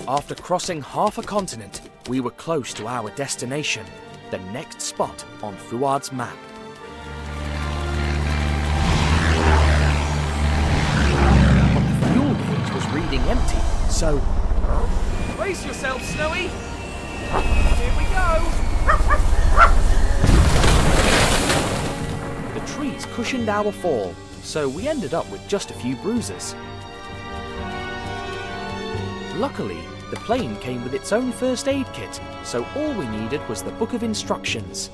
After crossing half a continent, we were close to our destination, the next spot on Fuad's map. But the fuel gauge was reading empty, so... Brace yourself, Snowy! Here we go! The trees cushioned our fall, so we ended up with just a few bruises. Luckily, the plane came with its own first aid kit, so all we needed was the book of instructions.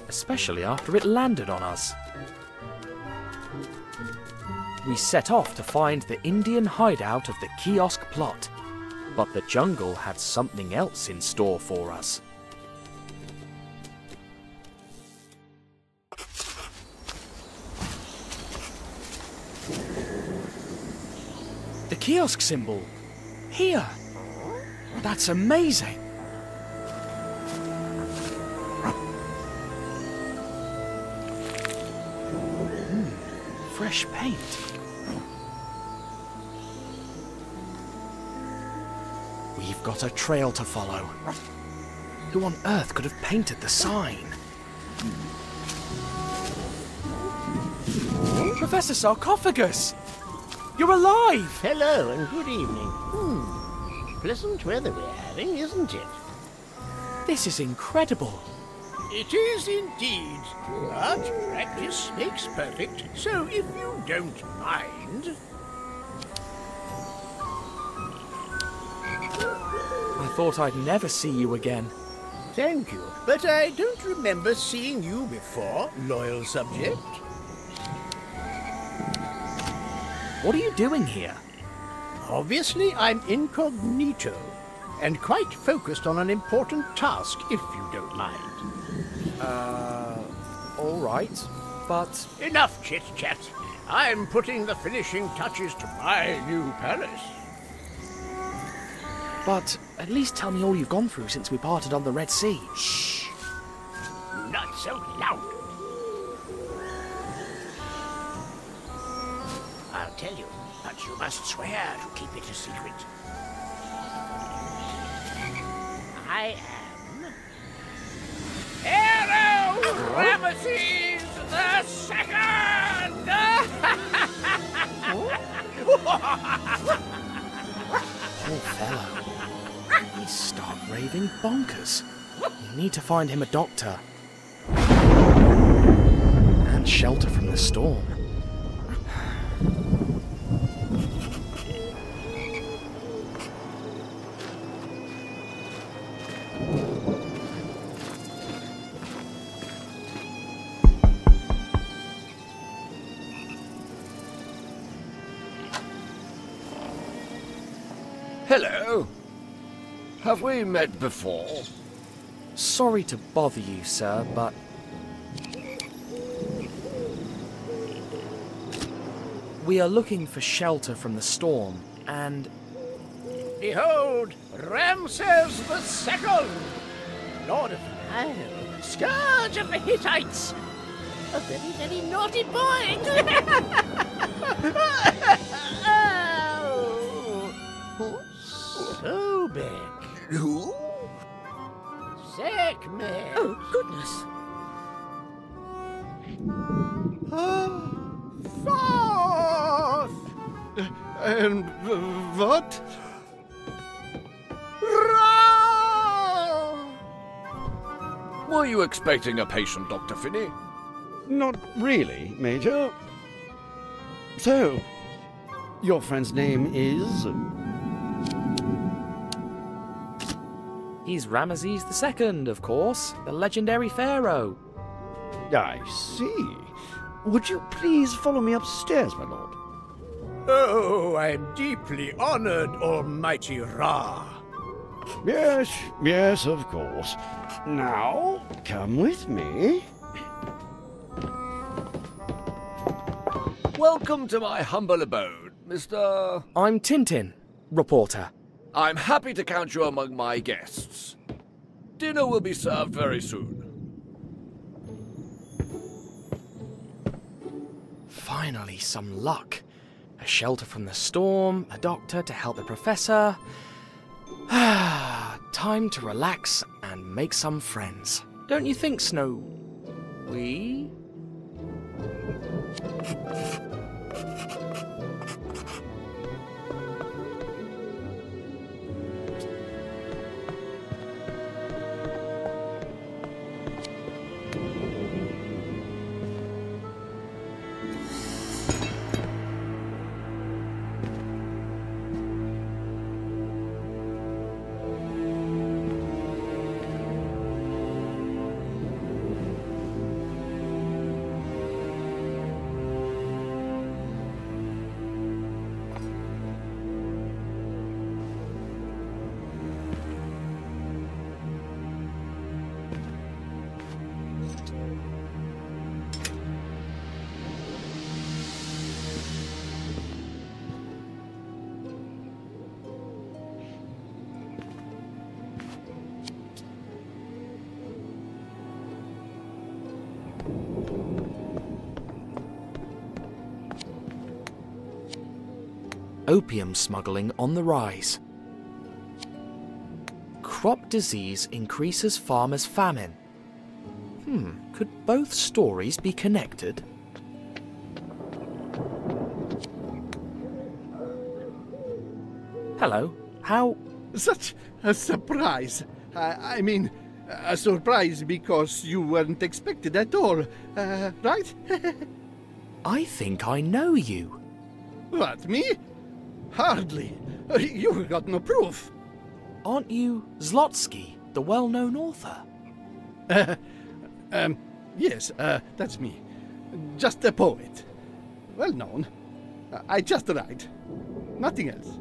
Especially after it landed on us. We set off to find the Indian hideout of the kiosk plot, but the jungle had something else in store for us. The kiosk symbol. Here. That's amazing. Fresh paint. We've got a trail to follow. Who on earth could have painted the sign? Professor Sarcophagus! You're alive! Hello and good evening. Pleasant weather we're having, isn't it? This is incredible. It is indeed. But practice makes perfect, so if you don't mind... I thought I'd never see you again. Thank you, but I don't remember seeing you before, loyal subject. What are you doing here? Obviously, I'm incognito, and quite focused on an important task, if you don't mind. All right, but... Enough chit-chat. I'm putting the finishing touches to my new palace. But at least tell me all you've gone through since we parted on the Red Sea. Shh! Not so loud. I'll tell you, but you must swear to keep it a secret. I am... Pharaoh Ramesses the Second! Poor fellow. He's stark raving bonkers. We need to find him a doctor. And shelter from the storm. Hello. Have we met before? Sorry to bother you, sir, but... we are looking for shelter from the storm, and... Behold, Ramses the Second, Lord of the Nile, scourge of the Hittites, a very, very naughty boy. Sobek. Who? Sekhmet. Oh, goodness. Thoth. And what? Ra. Were you expecting a patient, Dr. Finney? Not really, Major. So, your friend's name is... he's Ramesses II, of course, the legendary pharaoh. I see. Would you please follow me upstairs, my lord? Oh, I'm deeply honored, Almighty Ra. Yes, yes, of course. Now, come with me. Welcome to my humble abode, Mr... I'm Tintin, reporter. I'm happy to count you among my guests. Dinner will be served very soon. Finally, some luck. A shelter from the storm, a doctor to help the professor. Time to relax and make some friends. Don't you think, Snowy? Opium smuggling on the rise. Crop disease increases farmers' famine. Could both stories be connected? Hello, how... Such a surprise. I mean, a surprise because you weren't expected at all, right? I think I know you. What, me? Hardly. You've got no proof. Aren't you Zlotsky, the well-known author? Yes, that's me. Just a poet. Well known. I just write. Nothing else.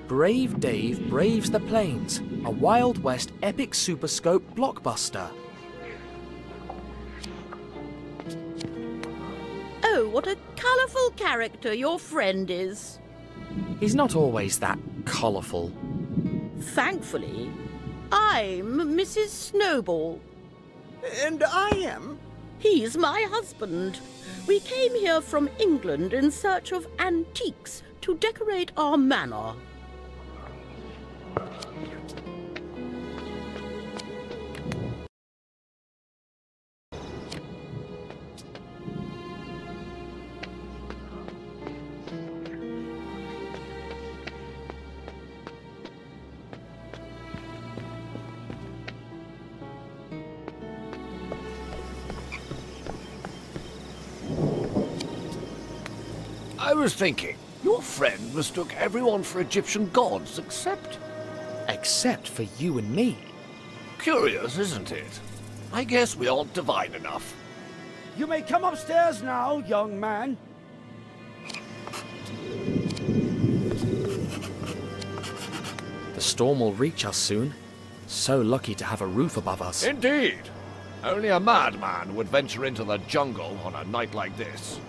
Brave Dave Braves the Plains, a Wild West epic superscope blockbuster. Oh, what a colourful character your friend is. He's not always that colourful. Thankfully, I'm Mrs. Snowball. And I am. He's my husband. We came here from England in search of antiques to decorate our manor. I was thinking, your friend mistook everyone for Egyptian gods except... Except for you and me. Curious, isn't it? I guess we aren't divine enough. You may come upstairs now, young man. The storm will reach us soon. So lucky to have a roof above us. Indeed. Only a madman would venture into the jungle on a night like this.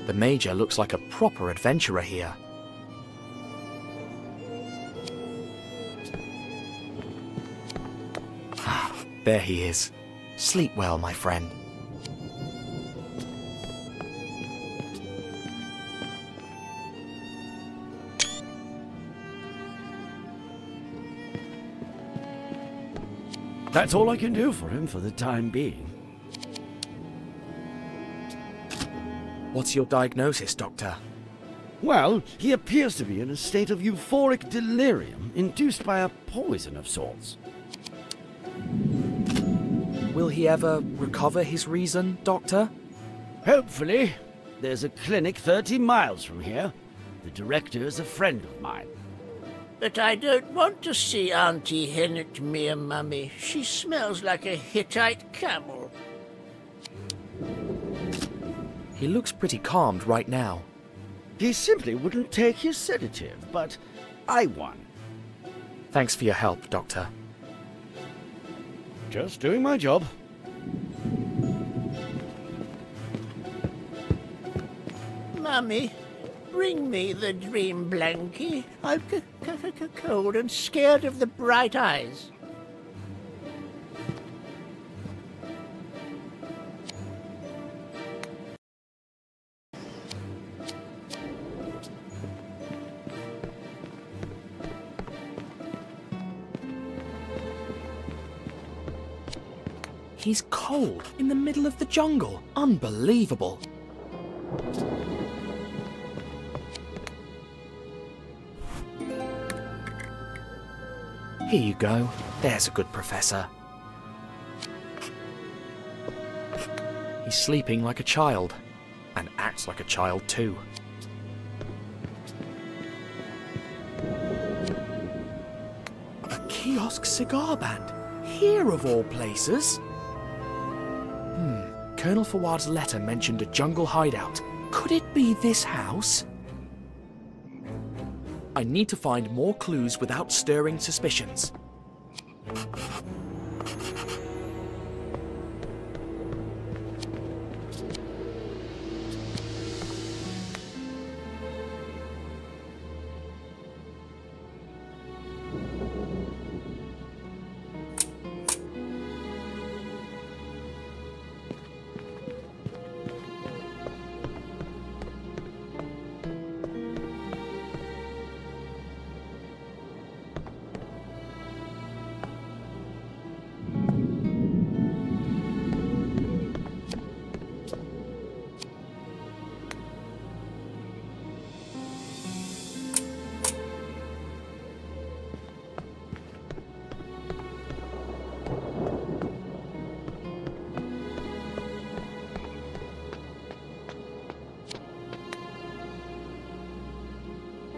The Major looks like a proper adventurer here. There he is. Sleep well, my friend. That's all I can do for him for the time being. What's your diagnosis, Doctor? Well, he appears to be in a state of euphoric delirium induced by a poison of sorts. Will he ever recover his reason, Doctor? Hopefully. There's a clinic 30 miles from here. The director is a friend of mine. But I don't want to see Auntie Hennet-Mere, Mummy. She smells like a Hittite camel. He looks pretty calmed right now. He simply wouldn't take his sedative, but I won. Thanks for your help, Doctor. Just doing my job. Mummy, bring me the dream blankie. I'm cold and scared of the bright eyes. He's cold in the middle of the jungle. Unbelievable. Here you go. There's a good professor. He's sleeping like a child, and acts like a child too. A kiosk cigar band. Here of all places. Colonel Fawad's letter mentioned a jungle hideout. Could it be this house? I need to find more clues without stirring suspicions.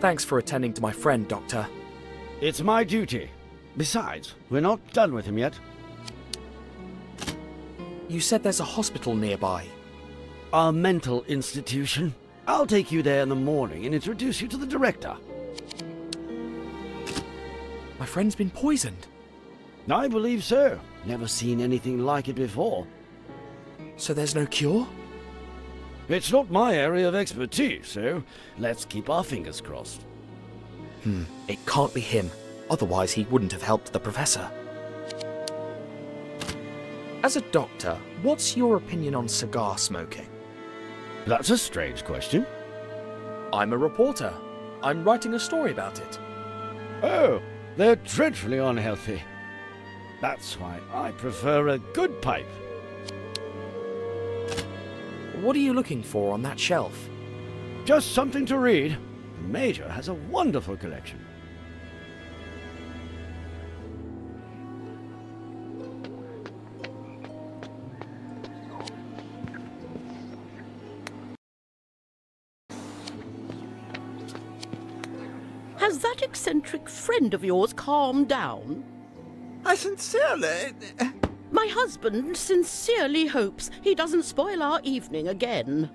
Thanks for attending to my friend, Doctor. It's my duty. Besides, we're not done with him yet. You said there's a hospital nearby. A mental institution. I'll take you there in the morning and introduce you to the director. My friend's been poisoned. I believe so. Never seen anything like it before. So there's no cure? It's not my area of expertise, so let's keep our fingers crossed. It can't be him. Otherwise he wouldn't have helped the professor. As a doctor, what's your opinion on cigar smoking? That's a strange question. I'm a reporter. I'm writing a story about it. Oh, they're dreadfully unhealthy. That's why I prefer a good pipe. What are you looking for on that shelf? Just something to read. The Major has a wonderful collection. Has that eccentric friend of yours calmed down? I sincerely... My husband sincerely hopes he doesn't spoil our evening again.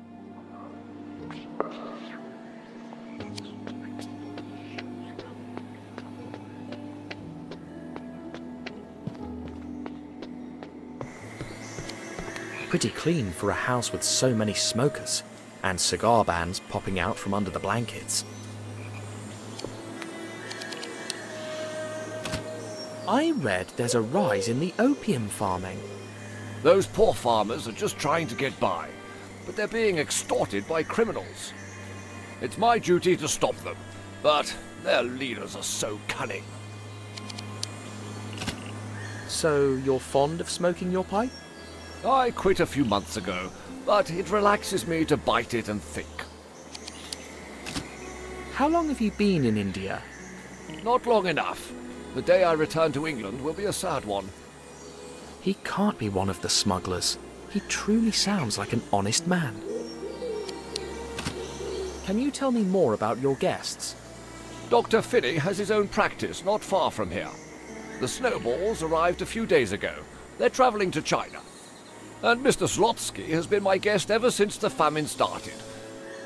Pretty clean for a house with so many smokers, and cigar bands popping out from under the blankets. I read there's a rise in the opium farming. Those poor farmers are just trying to get by, but they're being extorted by criminals. It's my duty to stop them, but their leaders are so cunning. So you're fond of smoking your pipe? I quit a few months ago, but it relaxes me to bite it and think. How long have you been in India? Not long enough. The day I return to England will be a sad one. He can't be one of the smugglers. He truly sounds like an honest man. Can you tell me more about your guests? Dr. Finney has his own practice not far from here. The Snowballs arrived a few days ago. They're traveling to China. And Mr. Zlotsky has been my guest ever since the famine started,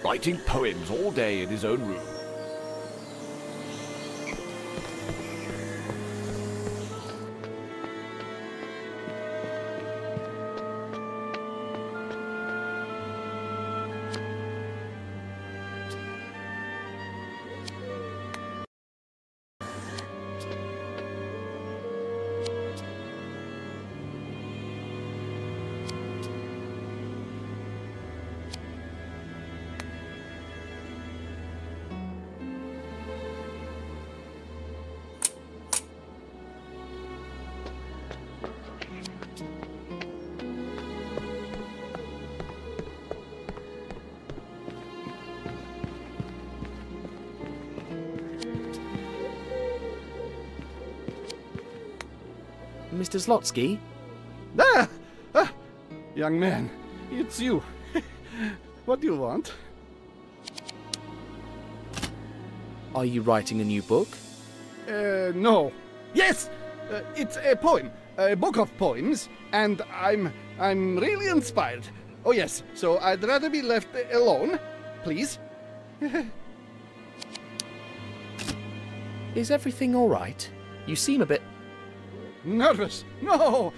writing poems all day in his own room. Mr. Zlotsky? Young man, it's you. What do you want? Are you writing a new book? No. Yes! It's a poem. A book of poems, and I'm really inspired. Oh yes, so I'd rather be left alone, please. Is everything all right? You seem a bit... Nervous? No!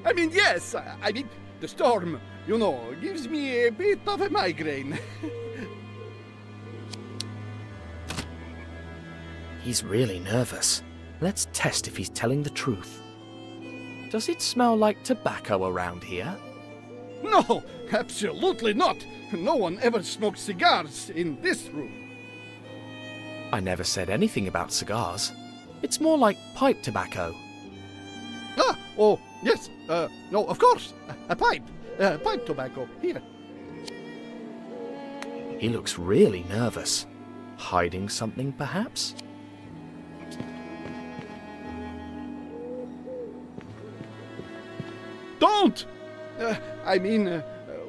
I mean, yes! I mean, the storm, you know, gives me a bit of a migraine. He's really nervous. Let's test if he's telling the truth. Does it smell like tobacco around here? No, absolutely not! No one ever smokes cigars in this room. I never said anything about cigars. It's more like pipe tobacco. Ah, oh, yes, no, of course, a pipe tobacco, here. He looks really nervous. Hiding something, perhaps? Don't!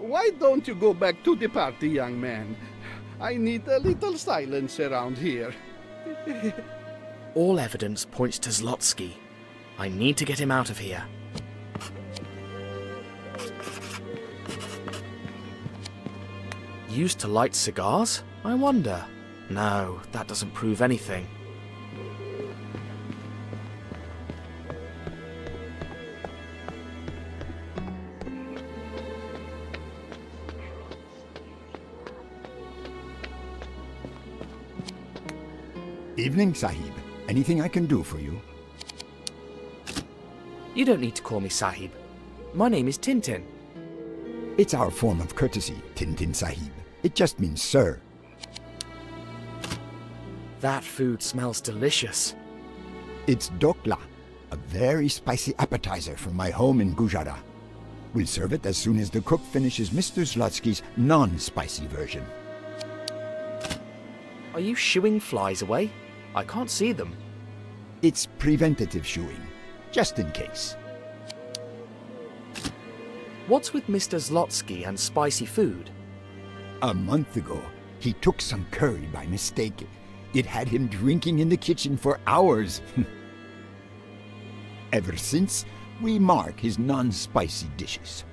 Why don't you go back to the party, young man? I need a little silence around here. All evidence points to Zlotsky. I need to get him out of here. Used to light cigars? I wonder. No, that doesn't prove anything. Evening, Sahib. Anything I can do for you? You don't need to call me Sahib. My name is Tintin. It's our form of courtesy, TinTin Sahib. It just means sir. That food smells delicious. It's dokla, a very spicy appetizer from my home in Gujarat. We'll serve it as soon as the cook finishes Mr. Zlotsky's non-spicy version. Are you shooing flies away? I can't see them. It's preventative shooing, just in case. What's with Mr. Zlotsky and spicy food? A month ago, he took some curry by mistake. It had him drinking in the kitchen for hours. Ever since, we mark his non-spicy dishes.